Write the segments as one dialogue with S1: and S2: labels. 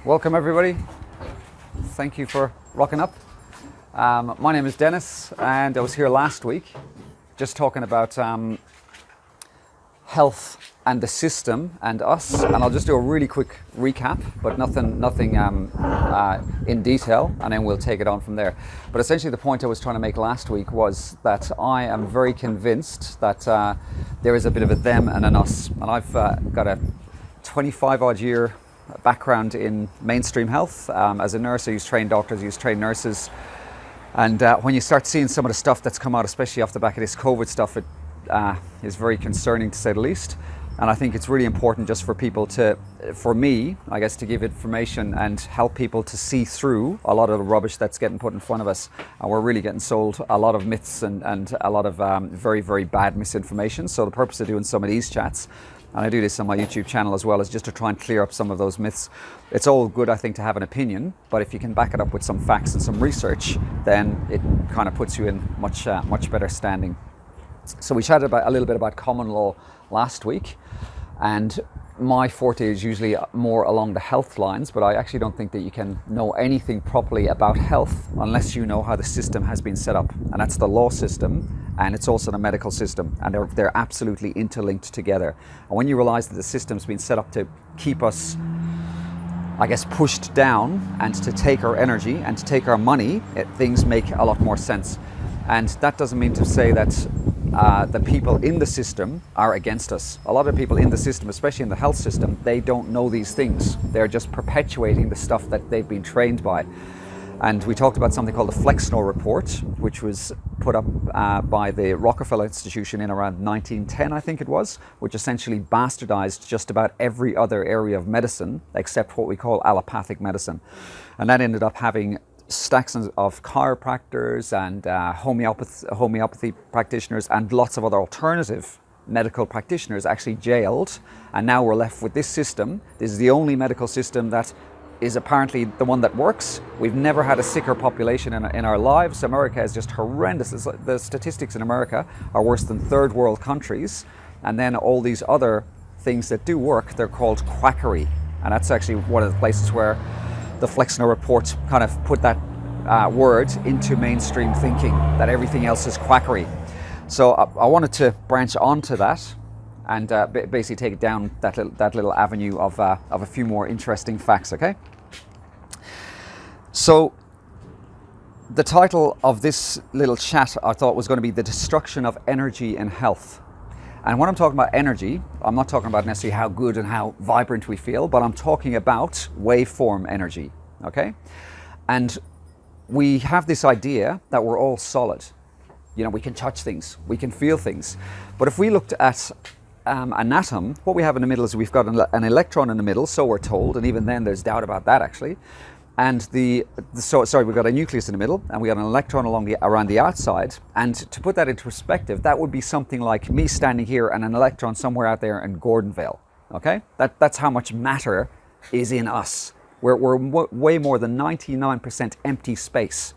S1: Welcome everybody. Thank you for rocking up. My name is Dennis and I was here last week just talking about health and the system and us, and I'll just do a really quick recap, but nothing in detail, and then we'll take it on from there. But essentially the point I was trying to make last week was that I am very convinced that there is a bit of a them and an us, and I've got a 25 odd year background in mainstream health. As a nurse, I used to train doctors, I used to train nurses, and when you start seeing some of the stuff that's come out, especially off the back of this COVID stuff, it is very concerning to say the least. And I think it's really important just for people to, for me, I guess, to give information and help people to see through a lot of the rubbish that's getting put in front of us. And we're really getting sold a lot of myths and a lot of very, very bad misinformation. So the purpose of doing some of these chats, and I do this on my YouTube channel as well, is just to try and clear up some of those myths. It's all good, I think, to have an opinion, but if you can back it up with some facts and some research, then it kind of puts you in much better standing. So we chatted a little bit about common law last week, and my forte is usually more along the health lines, but I actually don't think that you can know anything properly about health unless you know how the system has been set up, and that's the law system, and it's also the medical system, and they're absolutely interlinked together. And when you realize that the system's been set up to keep us, I guess, pushed down and to take our energy and to take our money, things make a lot more sense. And that doesn't mean to say that the people in the system are against us. A lot of people in the system, especially in the health system, they don't know these things. They're just perpetuating the stuff that they've been trained by. And we talked about something called the Flexnor Report, which was put up by the Rockafeller Institution in around 1910, I think it was, which essentially bastardized just about every other area of medicine except what we call allopathic medicine. And that ended up having stacks of chiropractors and homeopathy practitioners and lots of other alternative medical practitioners actually jailed. And now we're left with this system. This is the only medical system that is apparently the one that works. We've never had a sicker population in our lives. America is just horrendous. The statistics in America are worse than third world countries. And then all these other things that do work, they're called quackery. And that's actually one of the places where the Flexnor Report kind of put that word into mainstream thinking, that everything else is quackery. So I wanted to branch onto that and basically take it down that little avenue of a few more interesting facts, okay? So the title of this little chat I thought was going to be The Destruction of Energy in Health. And when I'm talking about energy, I'm not talking about necessarily how good and how vibrant we feel, but I'm talking about waveform energy, okay? And we have this idea that we're all solid. You know, we can touch things, we can feel things. But if we looked at an atom, what we have in the middle is we've got an electron in the middle, so we're told, and even then there's doubt about that actually. And we've got a nucleus in the middle, and we got an electron around the outside. And to put that into perspective, that would be something like me standing here and an electron somewhere out there in Gordonville. Okay, that's how much matter is in us. We're way more than 99% empty space.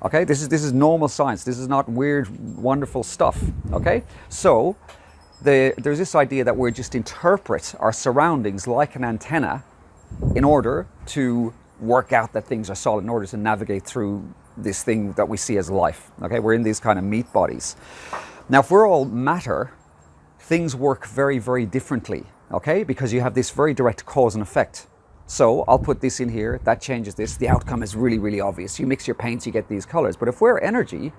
S1: Okay, this is normal science. This is not weird, wonderful stuff. Okay, so there's this idea that we just interpret our surroundings like an antenna in order to work out that things are solid, in order to navigate through this thing that we see as life. Okay, we're in these kind of meat bodies. Now, if we're all matter, things work very, very differently, okay? Because you have this very direct cause and effect. So I'll put this in here, that changes this, the outcome is really, really obvious. You mix your paints, you get these colors. But if we're energy,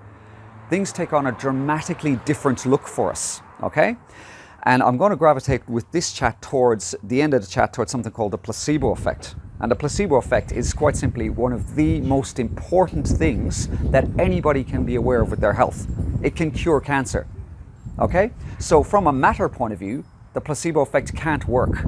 S1: things take on a dramatically different look for us, okay? And I'm going to gravitate with this chat towards the end of the chat towards something called the placebo effect. And the placebo effect is quite simply one of the most important things that anybody can be aware of with their health. It can cure cancer, okay? So from a matter point of view, the placebo effect can't work.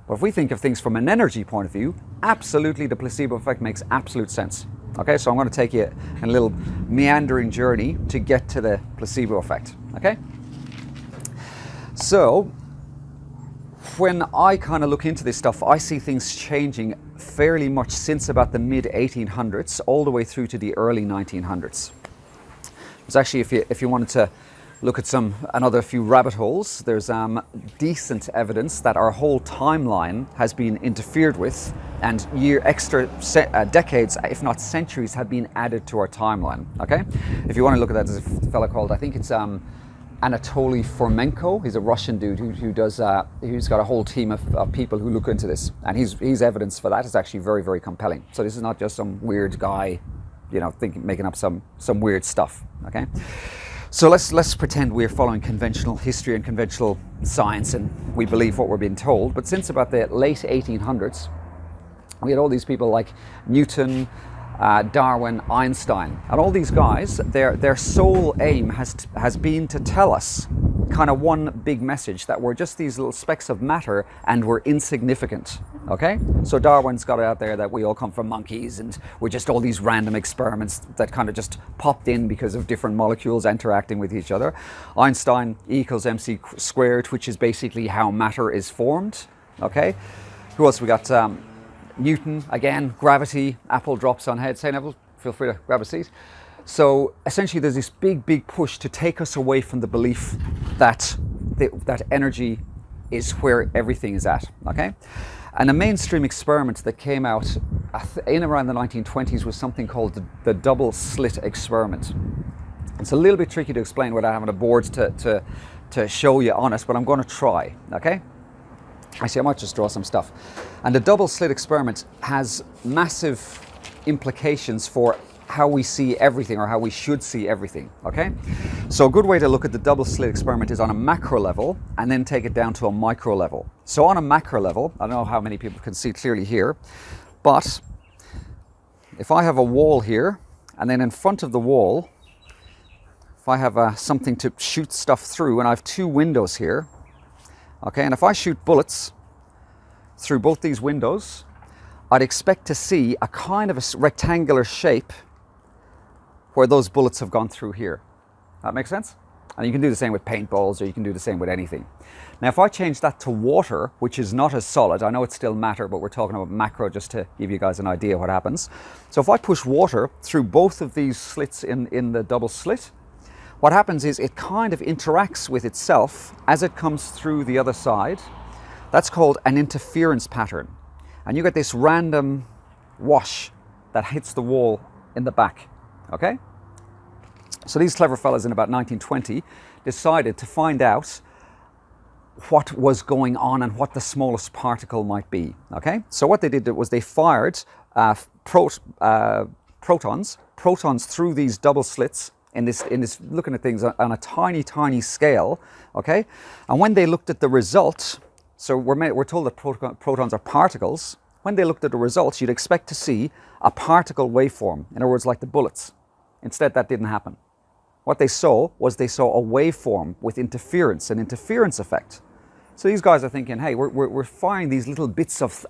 S1: But if we think of things from an energy point of view, absolutely the placebo effect makes absolute sense. Okay, so I'm going to take you in a little meandering journey to get to the placebo effect, okay? So when I kind of look into this stuff, I see things changing fairly much since about the mid-1800s all the way through to the early 1900s. It's actually, if you wanted to look at another few rabbit holes, there's decent evidence that our whole timeline has been interfered with, and decades, if not centuries, have been added to our timeline. Okay, if you want to look at that, there's a fellow called, I think it's Anatoly Fomenko. He's a Russian dude who's got a whole team of people who look into this, and his evidence for that is actually very, very compelling. So this is not just some weird guy, making up some weird stuff. Okay, so let's pretend we're following conventional history and conventional science, and we believe what we're being told. But since about the late 1800s, we had all these people like Newton, Darwin, Einstein, and all these guys, their sole aim has been to tell us kind of one big message, that we're just these little specks of matter and we're insignificant. Okay, so Darwin's got it out there that we all come from monkeys and we're just all these random experiments that kind of just popped in because of different molecules interacting with each other. Einstein, E = mc squared, which is basically how matter is formed. Okay, who else we got? Newton, again, gravity, apple drops on head. Say, Neville, feel free to grab a seat. So essentially there's this big push to take us away from the belief that that energy is where everything is at. Okay, and a mainstream experiment that came out in around the 1920s was something called the double slit experiment. It's a little bit tricky to explain without having a board to show you on it, but I'm going to try. Okay, actually I might just draw some stuff. And the double slit experiment has massive implications for how we see everything, or how we should see everything. Okay, so a good way to look at the double slit experiment is on a macro level and then take it down to a micro level. So on a macro level, I don't know how many people can see clearly here, but if I have a wall here, and then in front of the wall, if I have something to shoot stuff through, and I have two windows here, okay, and if I shoot bullets through both these windows, I'd expect to see a kind of a rectangular shape where those bullets have gone through here. That makes sense? And you can do the same with paintballs, or you can do the same with anything. Now, if I change that to water, which is not as solid, I know it's still matter, but we're talking about macro just to give you guys an idea what happens. So if I push water through both of these slits in the double slit, what happens is it kind of interacts with itself as it comes through the other side. That's called an interference pattern. And you get this random wash that hits the wall in the back. Okay? So these clever fellas in about 1920 decided to find out what was going on and what the smallest particle might be. Okay? So what they did was they fired protons through these double slits in this looking at things on a tiny scale. Okay? And when they looked at the result, so we're told that protons are particles. When they looked at the results, you'd expect to see a particle waveform. In other words, like the bullets. Instead, that didn't happen. What they saw was a waveform with interference, an interference effect. So these guys are thinking, hey, we're firing these little bits of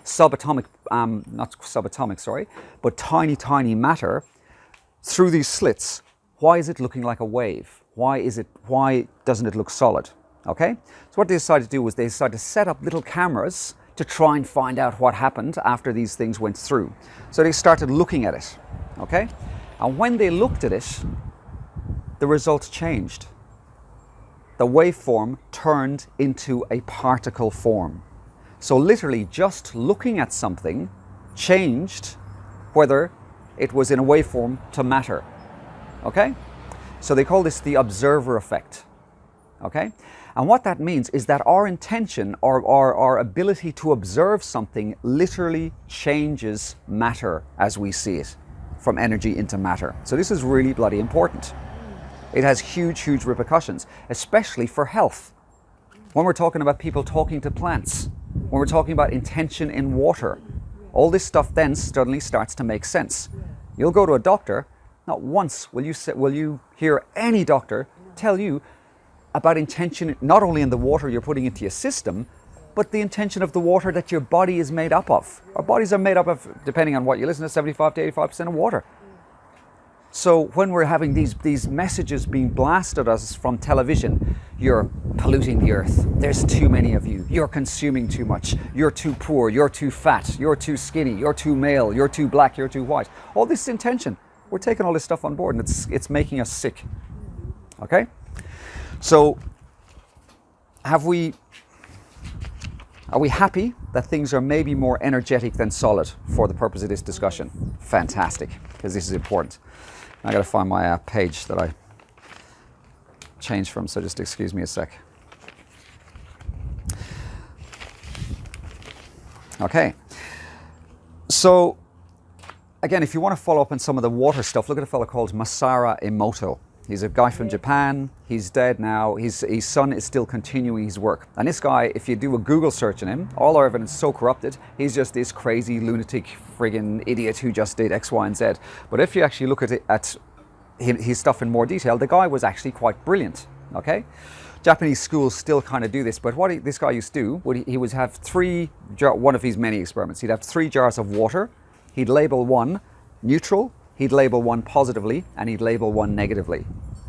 S1: subatomic, not subatomic, sorry, but tiny matter through these slits. Why is it looking like a wave? Why doesn't it look solid? Okay? So what they decided to do was they decided to set up little cameras to try and find out what happened after these things went through. So they started looking at it. Okay? And when they looked at it, the results changed. The waveform turned into a particle form. So literally just looking at something changed whether it was in a waveform to matter. Okay? So they call this the observer effect. Okay? And what that means is that our intention, or our ability to observe something, literally changes matter as we see it, from energy into matter. So this is really bloody important. It has huge repercussions, especially for health. When we're talking about people talking to plants, when we're talking about intention in water, all this stuff then suddenly starts to make sense. You'll go to a doctor, not once will you hear any doctor tell you about intention, not only in the water you're putting into your system, but the intention of the water that your body is made up of. Our bodies are made up of, depending on what you listen to, 75 to 85% of water. So when we're having these messages being blasted at us from television, you're polluting the earth, there's too many of you, you're consuming too much, you're too poor, you're too fat, you're too skinny, you're too male, you're too black, you're too white. All this intention, we're taking all this stuff on board, and it's making us sick. Okay? So are we happy that things are maybe more energetic than solid for the purpose of this discussion? Fantastic, because this is important. I got to find my page that I changed from, so just excuse me a sec. Okay, so again, if you want to follow up on some of the water stuff, look at a fellow called Masaru Emoto. He's a guy from Japan. He's dead now. His son is still continuing his work. And this guy, if you do a Google search on him, all our evidence is so corrupted, he's just this crazy lunatic friggin' idiot who just did X, Y, and Z. But if you actually look at his stuff in more detail, the guy was actually quite brilliant, okay? Japanese schools still kind of do this, but what this guy used to do, he would have one of his many experiments, he'd have 3 jars of water, he'd label one neutral, he'd label one positively, and he'd label one negatively.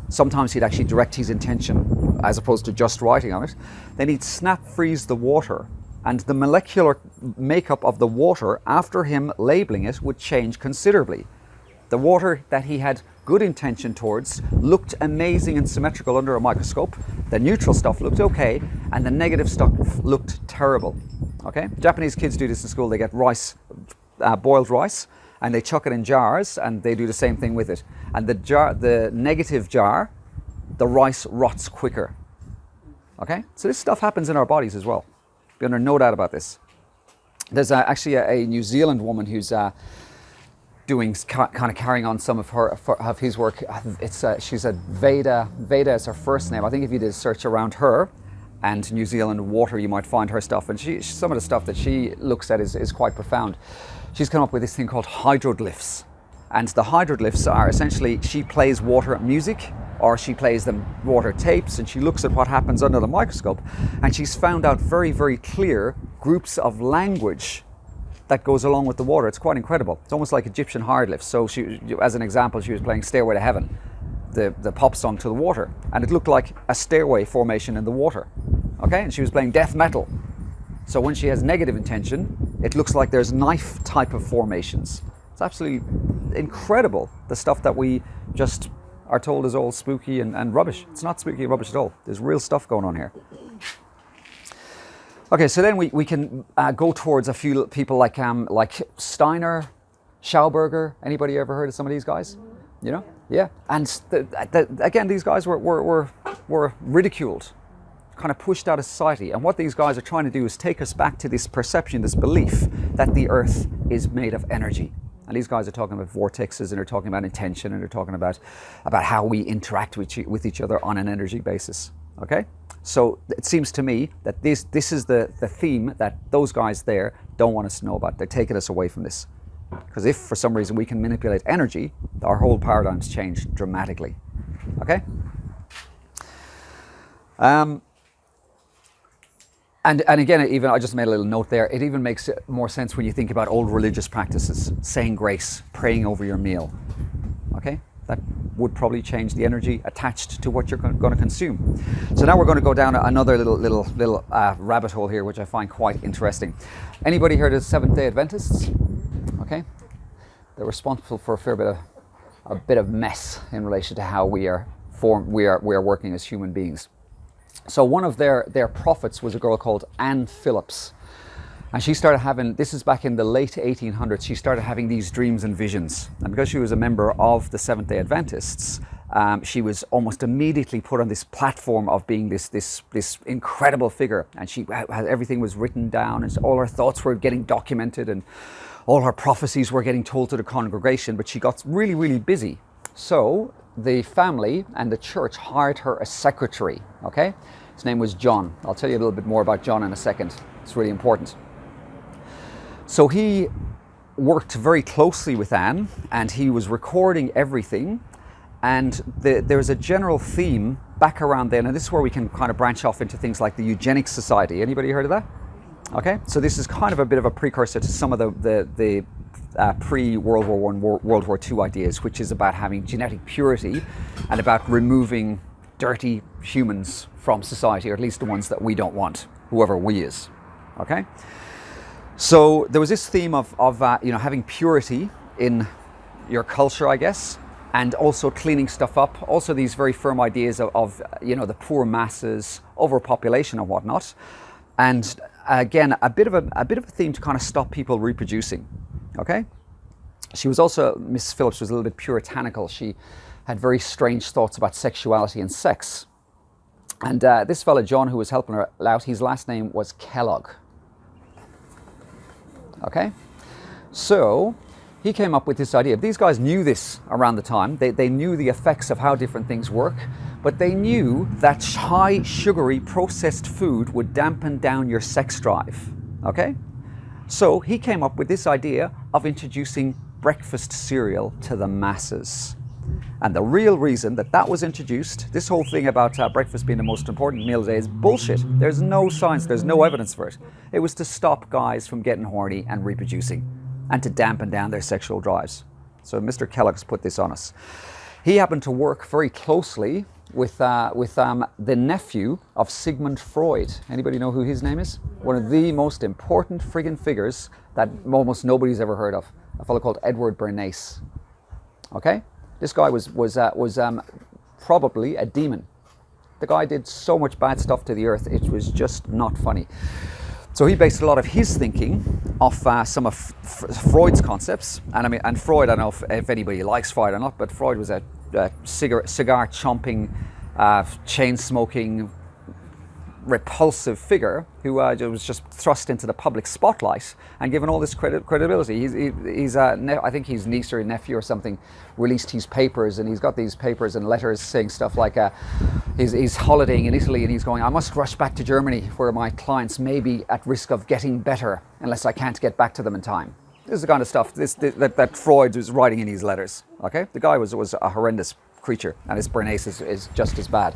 S1: Sometimes he'd actually direct his intention as opposed to just writing on it. Then he'd snap freeze the water, and the molecular makeup of the water after him labeling it would change considerably. The water that he had good intention towards looked amazing and symmetrical under a microscope. The neutral stuff looked okay, and the negative stuff looked terrible. Okay, Japanese kids do this in school. They get rice, boiled rice, and they chuck it in jars, and they do the same thing with it. And the negative jar, the rice rots quicker. Okay, so this stuff happens in our bodies as well. Be under no doubt about this. There's actually a New Zealand woman who's doing kind of carrying on some of his work. She's a Veda. Veda is her first name. I think if you did a search around her and New Zealand water, you might find her stuff. And some of the stuff that she looks at is quite profound. She's come up with this thing called hydroglyphs. And the hydroglyphs are essentially, she plays water music, or she plays them water tapes, and she looks at what happens under the microscope, and she's found out very, very clear groups of language that goes along with the water. It's quite incredible. It's almost like Egyptian hieroglyphs. So she, as an example, she was playing Stairway to Heaven, the pop song to the water, and it looked like a stairway formation in the water. Okay, and she was playing death metal. So when she has negative intention, it looks like there's knife type of formations. It's absolutely incredible, the stuff that we just are told is all spooky and rubbish. It's not spooky and rubbish at all. There's real stuff going on here. Okay, so then we can go towards a few people like Steiner, Schauberger. Anybody ever heard of some of these guys? You know, yeah. And again, these guys were ridiculed, kind of pushed out of society. And what these guys are trying to do is take us back to this perception, this belief that the Earth is made of energy. And these guys are talking about vortexes, and they're talking about intention, and they're talking about how we interact with each other on an energy basis. Okay, so it seems to me that this is the theme that those guys there don't want us to know about. They're taking us away from this, because if for some reason we can manipulate energy, our whole paradigms change dramatically. Okay. And again, even I just made a little note there. It even makes more sense when you think about old religious practices, saying grace, praying over your meal. Okay, that would probably change the energy attached to what you're going to consume. So now we're going to go down another little rabbit hole here, which I find quite interesting. Anybody heard of Seventh-day Adventists? Okay, they're responsible for a bit of mess in relation to how we are working as human beings. So one of their prophets was a girl called Anne Phillips. And she started having, this is back in the late 1800s, she started having these dreams and visions. And because she was a member of the Seventh-day Adventists, she was almost immediately put on this platform of being this incredible figure. And everything was written down, and all her thoughts were getting documented, and all her prophecies were getting told to the congregation. But she got really, really busy. So the family and the church hired her a secretary, okay? His name was John. I'll tell you a little bit more about John in a second. It's really important. So he worked very closely with Anne, and he was recording everything. And there's a general theme back around then, and this is where we can kind of branch off into things like the Eugenics Society. Anybody heard of that? Okay, so this is kind of a bit of a precursor to some of the pre-World War I, World War II ideas, which is about having genetic purity and about removing dirty humans from society, or at least the ones that we don't want, whoever we is. Okay, so there was this theme of having purity in your culture, I guess, and also cleaning stuff up. Also these very firm ideas of the poor masses, overpopulation and whatnot. And again, a bit of a theme to kind of stop people reproducing. Okay? She was also, Miss Phillips was a little bit puritanical. She had very strange thoughts about sexuality and sex. And this fella, John, who was helping her out, his last name was Kellogg. Okay? So he came up with this idea. These guys knew this around the time. They knew the effects of how different things work, but they knew that high sugary processed food would dampen down your sex drive. Okay? So he came up with this idea of introducing breakfast cereal to the masses. And the real reason that was introduced, this whole thing about breakfast being the most important meal of the day, is bullshit. There's no science, there's no evidence for it. It was to stop guys from getting horny and reproducing, and to dampen down their sexual drives. So Mr. Kellogg's put this on us. He happened to work very closely with the nephew of Sigmund Freud. Anybody know who his name is? One of the most important friggin' figures that almost nobody's ever heard of. A fellow called Edward Bernays. Okay? This guy was probably a demon. The guy did so much bad stuff to the earth, it was just not funny. So he based a lot of his thinking off some of Freud's concepts. And Freud, I don't know if anybody likes Freud or not, but Freud was a cigar chomping, chain smoking, repulsive figure who was just thrust into the public spotlight and given all this credibility. I think his niece or nephew or something released his papers, and he's got these papers and letters saying stuff like he's holidaying in Italy and he's going, I must rush back to Germany where my clients may be at risk of getting better unless I can't get back to them in time. This is the kind of stuff that Freud was writing in his letters. Okay, the guy was a horrendous creature, and his Bernays is just as bad.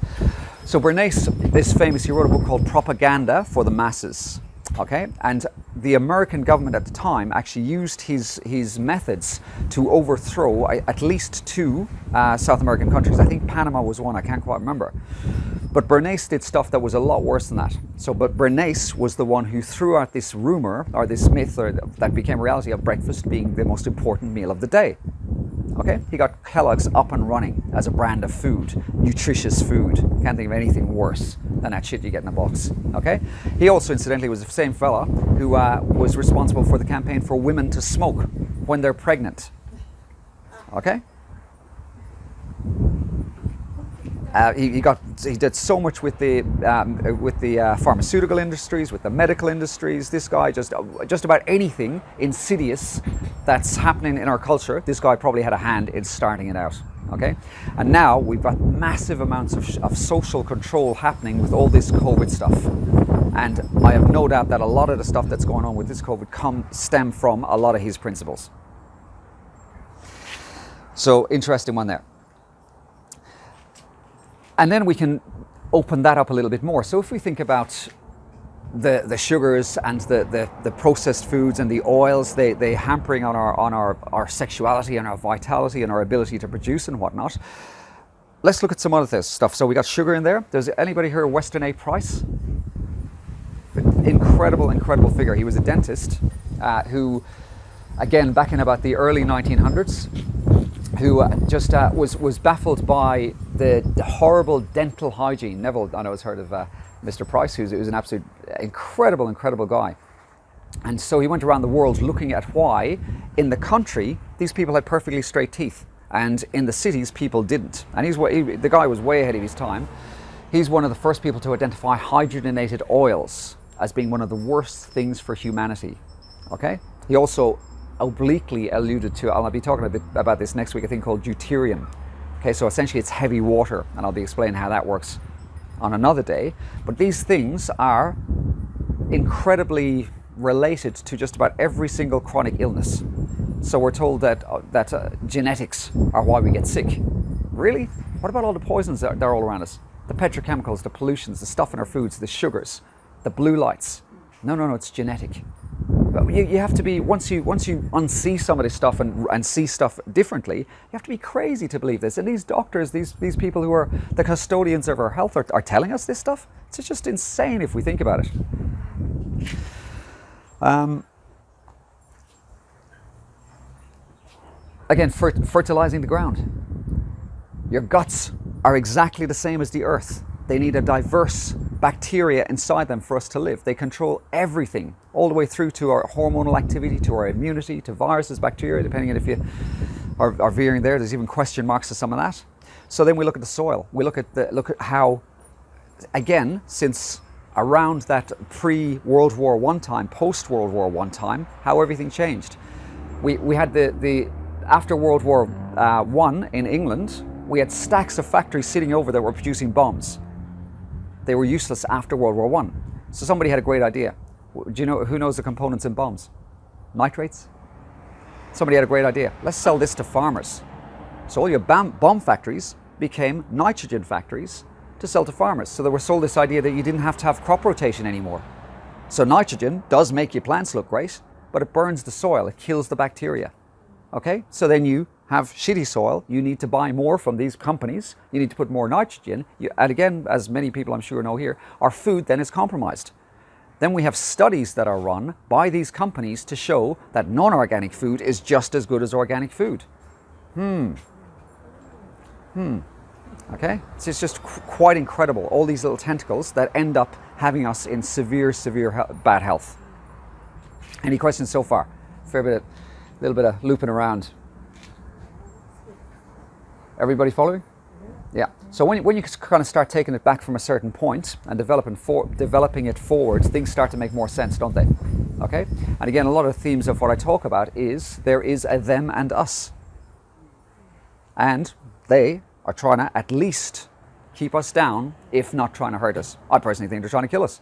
S1: So Bernays is famous. He wrote a book called Propaganda for the Masses. Okay, and the American government at the time actually used his methods to overthrow at least two South American countries. I think Panama was one. I can't quite remember. But Bernays did stuff that was a lot worse than that. But Bernays was the one who threw out this rumor or this myth that became reality of breakfast being the most important meal of the day. Okay, he got Kellogg's up and running as a brand of food, nutritious food. Can't think of anything worse than that shit you get in a box. Okay, he also incidentally was the same fella who was responsible for the campaign for women to smoke when they're pregnant. Okay. He did so much with the pharmaceutical industries, with the medical industries. This guy just about anything insidious that's happening in our culture, this guy probably had a hand in starting it out. Okay, and now we've got massive amounts of social control happening with all this COVID stuff, and I have no doubt that a lot of the stuff that's going on with this COVID stem from a lot of his principles. So interesting one there. And then we can open that up a little bit more. So if we think about the sugars and the processed foods and the oils, they hampering on our sexuality and our vitality and our ability to produce and whatnot. Let's look at some other stuff. So we got sugar in there. Does anybody hear of Weston A. Price? Incredible figure. He was a dentist who, again, back in about the early 1900s, who just was baffled by the horrible dental hygiene. Neville, I know, has heard of Mr. Price, who's an absolute incredible guy. And so he went around the world looking at why in the country these people had perfectly straight teeth, and in the cities people didn't. And the guy was way ahead of his time. He's one of the first people to identify hydrogenated oils as being one of the worst things for humanity. Okay? He also obliquely alluded to, I'll be talking a bit about this next week, a thing called deuterium. Okay, so essentially it's heavy water, and I'll be explaining how that works on another day. But these things are incredibly related to just about every single chronic illness. So we're told that genetics are why we get sick. Really? What about all the poisons that are all around us? The petrochemicals, the pollutions, the stuff in our foods, the sugars, the blue lights. No, it's genetic. You have to be, once you unsee some of this stuff and see stuff differently, you have to be crazy to believe this. And these doctors, these people who are the custodians of our health are telling us this stuff. It's just insane if we think about it. Again, fertilizing the ground. Your guts are exactly the same as the earth. They need a diverse bacteria inside them for us to live. They control everything, all the way through to our hormonal activity, to our immunity, to viruses, bacteria, depending on if you are veering there. There's even question marks to some of that. So then we look at the soil. We look at how, again, since around that pre-World War I time, post-World War I time, how everything changed. We had the after World War I in England, we had stacks of factories sitting over that were producing bombs. They were useless after World War I. So somebody had a great idea. Do you know who knows the components in bombs? Nitrates? Somebody had a great idea. Let's sell this to farmers. So all your bomb factories became nitrogen factories to sell to farmers. So they were sold this idea that you didn't have to have crop rotation anymore. So nitrogen does make your plants look great, but it burns the soil, it kills the bacteria. Okay, so then you have shitty soil, you need to buy more from these companies, you need to put more nitrogen, and again, as many people I'm sure know here, our food then is compromised. Then we have studies that are run by these companies to show that non-organic food is just as good as organic food. Okay, so it's just quite incredible, all these little tentacles that end up having us in severe bad health. Any questions so far? Little bit of looping around. Everybody following? Yeah. So when you kind of start taking it back from a certain point and developing it forward, things start to make more sense, don't they? Okay. And again, a lot of the themes of what I talk about is there is a them and us, and they are trying to at least keep us down, if not trying to hurt us. I personally think they're trying to kill us.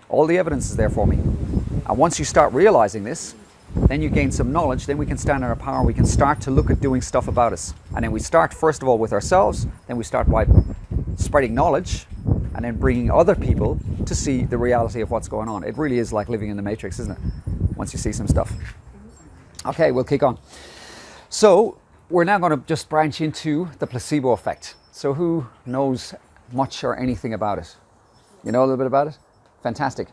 S1: All the evidence is there for me. And once you start realizing this, then you gain some knowledge, then we can stand in our power, we can start to look at doing stuff about us. And then we start, first of all, with ourselves, then we start by spreading knowledge, and then bringing other people to see the reality of what's going on. It really is like living in the Matrix, isn't it? Once you see some stuff. Okay, we'll kick on. So, we're now going to just branch into the placebo effect. So who knows much or anything about it? You know a little bit about it? Fantastic.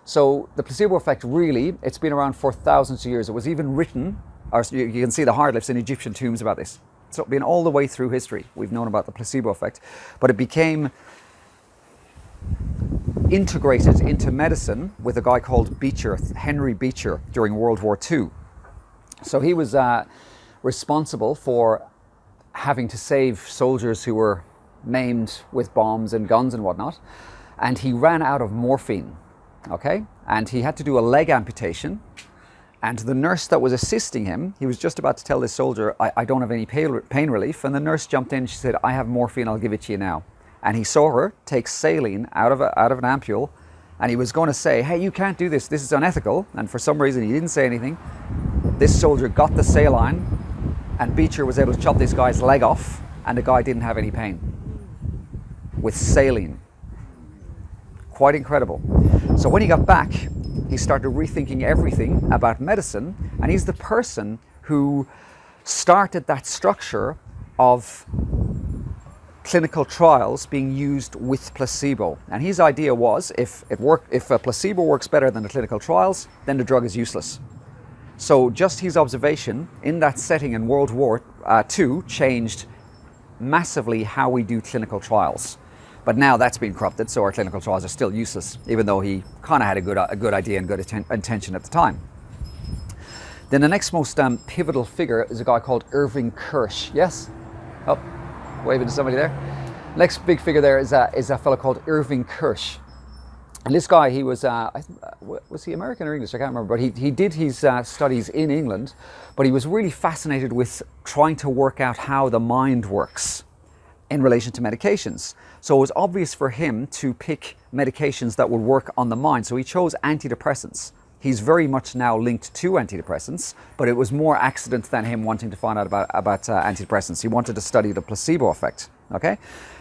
S1: So the placebo effect, really, it's been around for thousands of years. It was even written, or you can see the hieroglyphs in Egyptian tombs about this. So it's been all the way through history. We've known about the placebo effect, but it became integrated into medicine with a guy called Beecher, Henry Beecher, during World War II. So he was responsible for having to save soldiers who were maimed with bombs and guns and whatnot, and he ran out of morphine. Okay, and he had to do a leg amputation, and the nurse that was assisting him, he was just about to tell this soldier, I don't have any pain relief, and the nurse jumped in, she said, I have morphine, I'll give it to you now. And he saw her take saline out of an ampule, and he was going to say, hey, you can't do this is unethical, and for some reason he didn't say anything. This soldier got the saline, and Beecher was able to chop this guy's leg off, and the guy didn't have any pain with saline. Quite incredible. So when he got back, he started rethinking everything about medicine, and he's the person who started that structure of clinical trials being used with placebo. And his idea was, if a placebo works better than the clinical trials, then the drug is useless. So just his observation in that setting in World War II changed massively how we do clinical trials. But now that's been corrupted, so our clinical trials are still useless, even though he kind of had a good idea and good intention at the time. Then the next most pivotal figure is a guy called Irving Kirsch. Yes? Oh, waving to somebody there. Next big figure there is a fellow called Irving Kirsch. And this guy, he was he American or English? I can't remember, but he did his studies in England, but he was really fascinated with trying to work out how the mind works in relation to medications. So it was obvious for him to pick medications that would work on the mind. So he chose antidepressants. He's very much now linked to antidepressants, but it was more accident than him wanting to find out about antidepressants. He wanted to study the placebo effect, okay?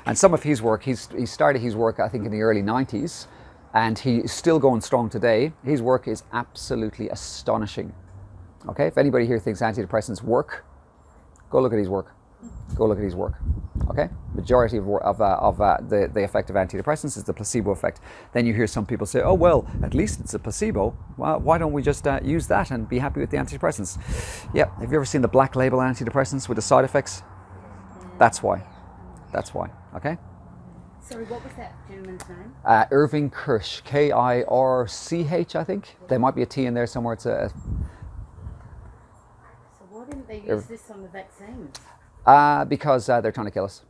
S1: And some of his work, he started his work, I think, in the early 90s, and he's still going strong today. His work is absolutely astonishing, okay? If anybody here thinks antidepressants work, go look at his work. Go look at his work. Okay, majority of the effect of antidepressants is the placebo effect. Then you hear some people say, oh well, at least it's a placebo. Well, why don't we just use that and be happy with the antidepressants? Yeah, have you ever seen the black label antidepressants with the side effects? That's why. Okay.
S2: Sorry, what was that gentleman's name?
S1: Irving Kirsch, Kirch, I think. There might be a T in there somewhere. It's
S2: So why didn't they use this on the vaccines?
S1: because they're trying to kill us.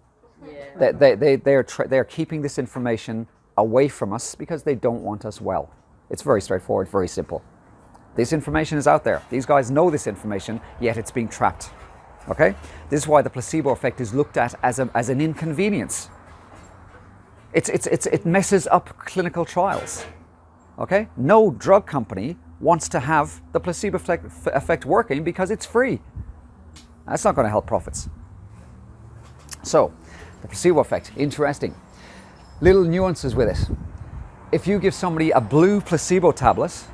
S2: Yeah.
S1: They're keeping this information away from us because they don't want us well. It's very straightforward, very simple. This information is out there. These guys know this information, yet it's being trapped. Okay? This is why the placebo effect is looked at as an inconvenience. It messes up clinical trials. Okay? No drug company wants to have the placebo effect working because it's free. That's not going to help profits. So, the placebo effect, interesting. Little nuances with it. If you give somebody a blue placebo tablet,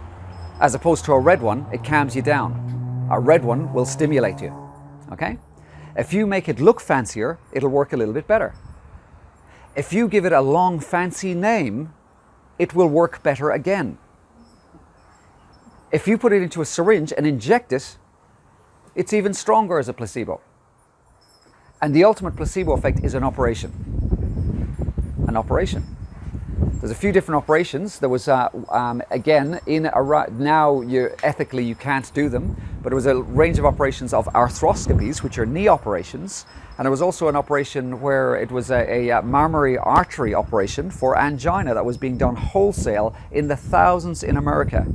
S1: as opposed to a red one, it calms you down. A red one will stimulate you. Okay? If you make it look fancier, it'll work a little bit better. If you give it a long, fancy name, it will work better again. If you put it into a syringe and inject it, it's even stronger as a placebo. And the ultimate placebo effect is an operation. An operation. There's a few different operations. There was, again, now ethically you can't do them, but there was a range of operations of arthroscopies, which are knee operations. And there was also an operation where it was a mammary artery operation for angina that was being done wholesale in the thousands in America.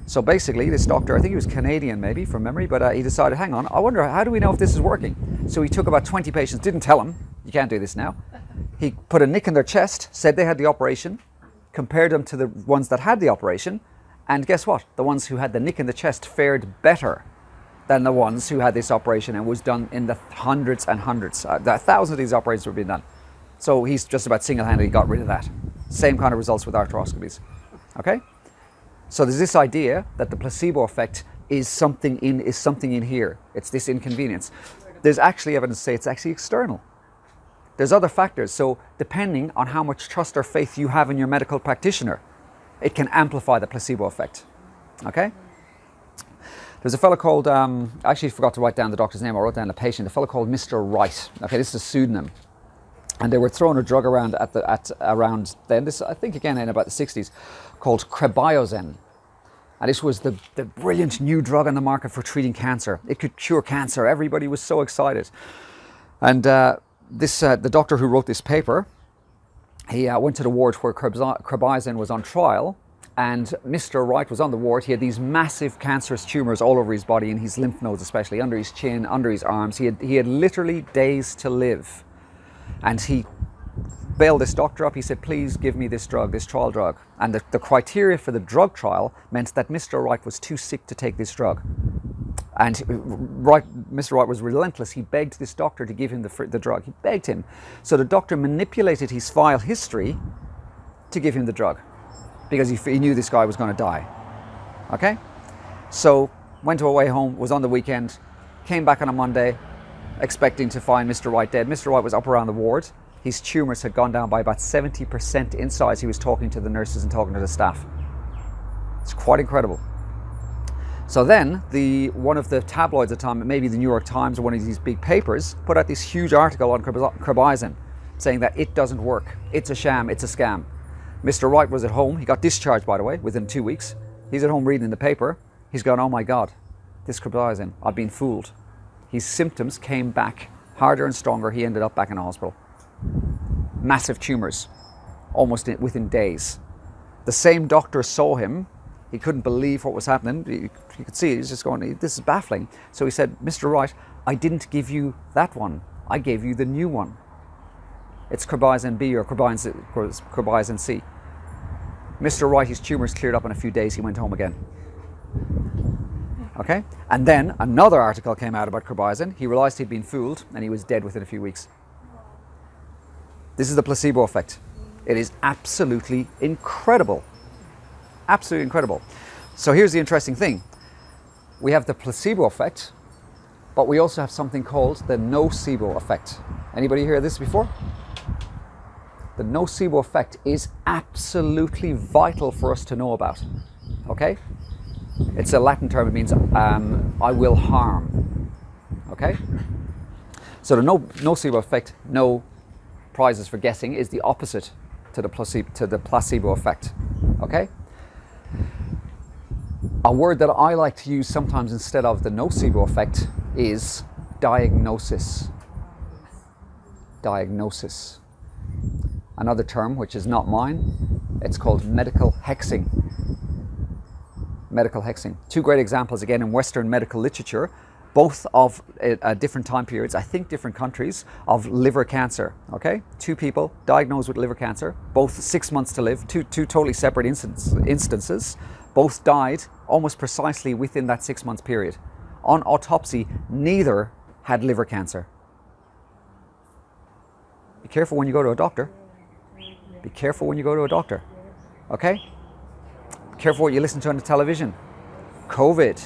S1: So basically, this doctor, I think he was Canadian maybe from memory, but he decided, hang on, I wonder, how do we know if this is working? So he took about 20 patients, didn't tell them, you can't do this now. He put a nick in their chest, said they had the operation, compared them to the ones that had the operation, and guess what? The ones who had the nick in the chest fared better than the ones who had this operation, and was done in the hundreds and hundreds. Thousands of these operations were being done. So he's just about single-handedly got rid of that. Same kind of results with arthroscopies. Okay? So there's this idea that the placebo effect is something in here. It's this inconvenience. There's actually evidence to say it's actually external. There's other factors. So depending on how much trust or faith you have in your medical practitioner, it can amplify the placebo effect. Okay? There's a fellow called, I actually forgot to write down the doctor's name, I wrote down the patient, a fellow called Mr. Wright. Okay, this is a pseudonym. And they were throwing a drug around around then, this I think again in about the 60s, called Cribiozen. And this was the brilliant new drug on the market for treating cancer. It could cure cancer. Everybody was so excited. And the doctor who wrote this paper, he went to the ward where Cribiozen was on trial, and Mr. Wright was on the ward. He had these massive cancerous tumours all over his body, in his lymph nodes especially, under his chin, under his arms. He had literally days to live. And he bailed this doctor up. He said, please give me this drug, this trial drug. And the criteria for the drug trial meant that Mr. Wright was too sick to take this drug. And Mr. Wright was relentless. He begged this doctor to give him the drug. He begged him. So the doctor manipulated his file history to give him the drug, because he knew this guy was going to die. Okay? So went away home, was on the weekend, came back on a Monday, expecting to find Mr. Wright dead. Mr. Wright was up around the ward. His tumours had gone down by about 70% in size. He was talking to the nurses and talking to the staff. It's quite incredible. So then, one of the tabloids at the time, maybe the New York Times or one of these big papers, put out this huge article on Cribiozen, saying that it doesn't work. It's a sham, it's a scam. Mr. Wright was at home. He got discharged, by the way, within 2 weeks. He's at home reading the paper. He's gone, oh my God, this Cribiozen, I've been fooled. His symptoms came back harder and stronger. He ended up back in a hospital. Massive tumours, almost within days. The same doctor saw him. He couldn't believe what was happening. You could see he's just going, this is baffling. So he said, Mr. Wright, I didn't give you that one. I gave you the new one. It's Cribiozen B or Cribiozen C. Mr. Wright, his tumours cleared up in a few days. He went home again. Okay? And then another article came out about Cribiozen. He realised he'd been fooled, and he was dead within a few weeks. This is the placebo effect. It is absolutely incredible. Absolutely incredible. So here's the interesting thing. We have the placebo effect, but we also have something called the nocebo effect. Anybody hear this before? The nocebo effect is absolutely vital for us to know about. Okay? It's a Latin term. It means I will harm. Okay? So the nocebo effect, no prizes for guessing, is the opposite to the placebo effect. Okay? A word that I like to use sometimes instead of the nocebo effect is diagnosis. Diagnosis. Another term, which is not mine, it's called medical hexing. Medical hexing. Two great examples, again, in Western medical literature, both of different time periods, I think different countries, of liver cancer. Okay? Two people diagnosed with liver cancer, both 6 months to live, two totally separate instances, both died almost precisely within that 6 month period. On autopsy, neither had liver cancer. Be careful when you go to a doctor. Be careful when you go to a doctor. Okay? Be careful what you listen to on the television. COVID.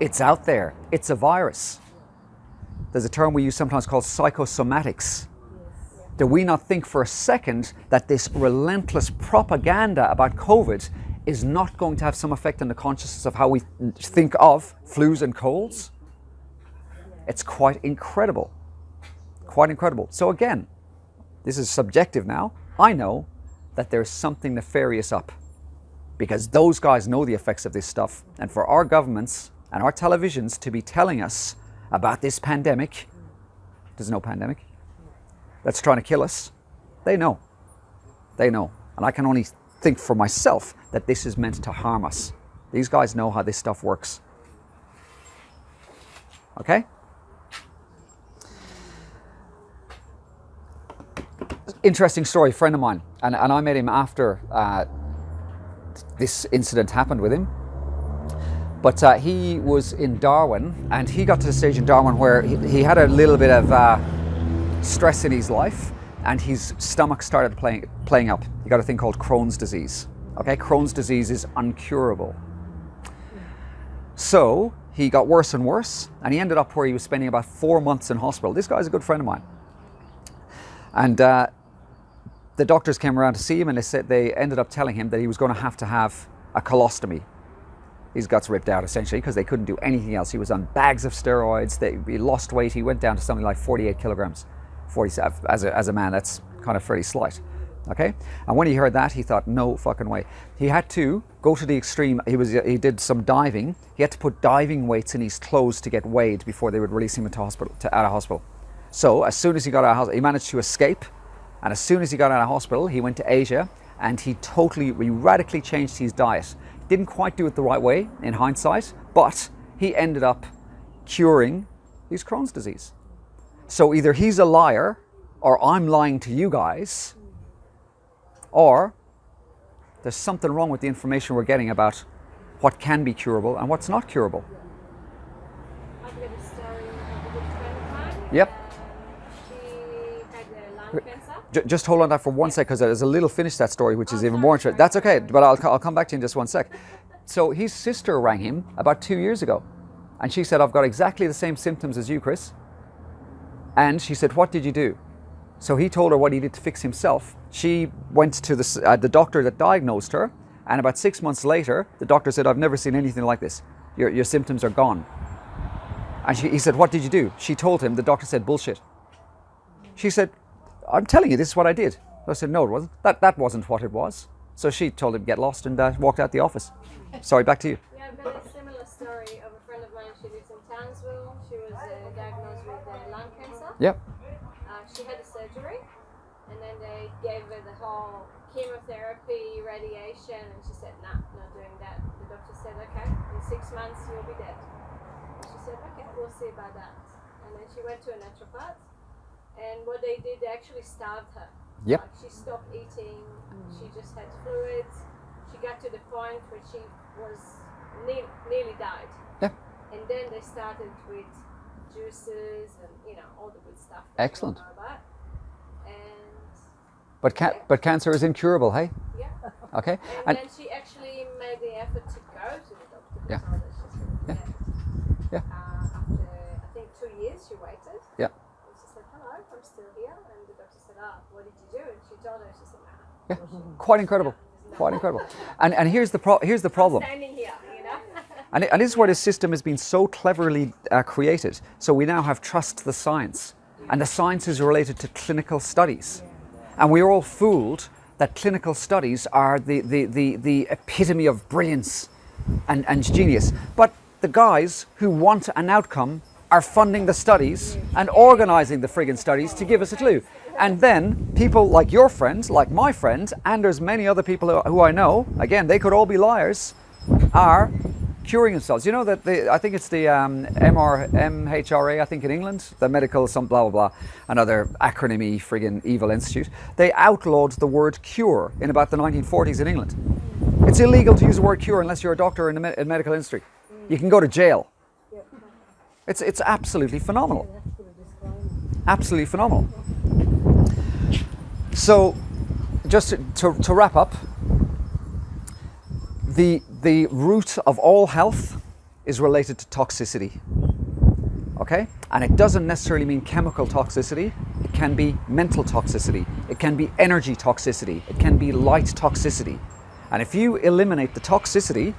S1: It's out there. It's a virus. There's a term we use sometimes called psychosomatics. Do we not think for a second that this relentless propaganda about COVID is not going to have some effect on the consciousness of how we think of flus and colds? It's quite incredible. Quite incredible. So again, this is subjective now. I know that there's something nefarious up because those guys know the effects of this stuff. And for our governments and our televisions to be telling us about this pandemic, there's no pandemic, that's trying to kill us, they know. They know. And I can only think for myself that this is meant to harm us. These guys know how this stuff works. Okay? Interesting story, friend of mine, and I met him after this incident happened with him. But he was in Darwin, and he got to the stage in Darwin where he had a little bit of stress in his life, and his stomach started playing up. He got a thing called Crohn's disease. Okay, Crohn's disease is uncurable. So he got worse and worse, and he ended up where he was spending about 4 months in hospital. This guy's a good friend of mine. And the doctors came around to see him, and they ended up telling him that he was going to have a colostomy. His guts ripped out essentially because they couldn't do anything else. He was on bags of steroids. He lost weight. He went down to something like 48 kilograms. 47 as a man, that's kind of fairly slight. Okay, and when he heard that, he thought, no fucking way. He had to go to the extreme. He did some diving. He had to put diving weights in his clothes to get weighed before they would release him out of hospital. So as soon as he got out of hospital, he managed to escape. And as soon as he got out of hospital, he went to Asia, and he radically changed his diet. Didn't quite do it the right way in hindsight, but he ended up curing his Crohn's disease. So either he's a liar, or I'm lying to you guys, or there's something wrong with the information we're getting about what can be curable and what's not curable.
S3: I've got a story of a good friend of mine.
S1: Yep.
S3: She had lung cancer.
S1: Just hold on that for one sec, because there's a little finish to that story which is even more interesting. That's okay, but I'll come back to you in just one sec. So his sister rang him about 2 years ago, and she said, I've got exactly the same symptoms as you, Chris. And she said, what did you do? So he told her what he did to fix himself. She went to the doctor that diagnosed her, and about 6 months later, the doctor said, I've never seen anything like this. Your symptoms are gone. And he said, what did you do? She told him. The doctor said, bullshit. She said, I'm telling you, this is what I did. I said, no, it wasn't. That wasn't what it was. So she told him to get lost and walked out the office. Sorry, back to you.
S3: Yeah, I've got a similar story of a friend of mine. She lives in Townsville. She was diagnosed with lung cancer.
S1: Yep.
S3: She had a surgery, and then they gave her the whole chemotherapy, radiation, and she said, nah, not doing that. The doctor said, okay, in 6 months you'll be dead. And she said, okay, we'll see about that. And then she went to a naturopath, and what they did, they actually starved her.
S1: Yep.
S3: Like, she stopped eating, she just had fluids. She got to the point where she was nearly died.
S1: Yep.
S3: And then they started with juices and all the good stuff.
S1: Excellent.
S3: About. And
S1: But cancer is incurable, hey?
S3: yeah.
S1: Okay.
S3: And then she actually made the effort to go to the doctor.
S1: Yeah.
S3: So that she's going to be
S1: Yeah.
S3: dead. After I think 2 years, she waited.
S1: Yeah.
S3: And she said, "Hello, I'm still here." And the doctor said, "What did you do?" And she told her. She said, "Nah."
S1: Yeah. Quite incredible. Quite incredible. And here's the problem.
S3: I'm standing here,
S1: And this is where this system has been so cleverly created. So we now have trust the science. And the science is related to clinical studies. And we're all fooled that clinical studies are the epitome of brilliance and genius. But the guys who want an outcome are funding the studies and organising the friggin' studies to give us a clue. And then people like your friends, like my friend, and there's many other people who I know, again, they could all be liars, are curing themselves. You know that I think it's the MHRA, I think in England, the medical some blah blah blah, another acronym-y friggin' evil institute. They outlawed the word cure in about the 1940s in England. It's illegal to use the word cure unless you're a doctor in the medical industry. You can go to jail. It's absolutely phenomenal. Absolutely phenomenal. So, just to wrap up, the root of all health is related to toxicity. Okay? And it doesn't necessarily mean chemical toxicity. It can be mental toxicity. It can be energy toxicity. It can be light toxicity. And if you eliminate the toxicity,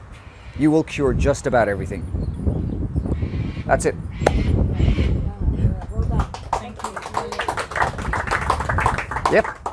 S1: you will cure just about everything. That's it.
S2: Well done. Thank you.
S1: Yep.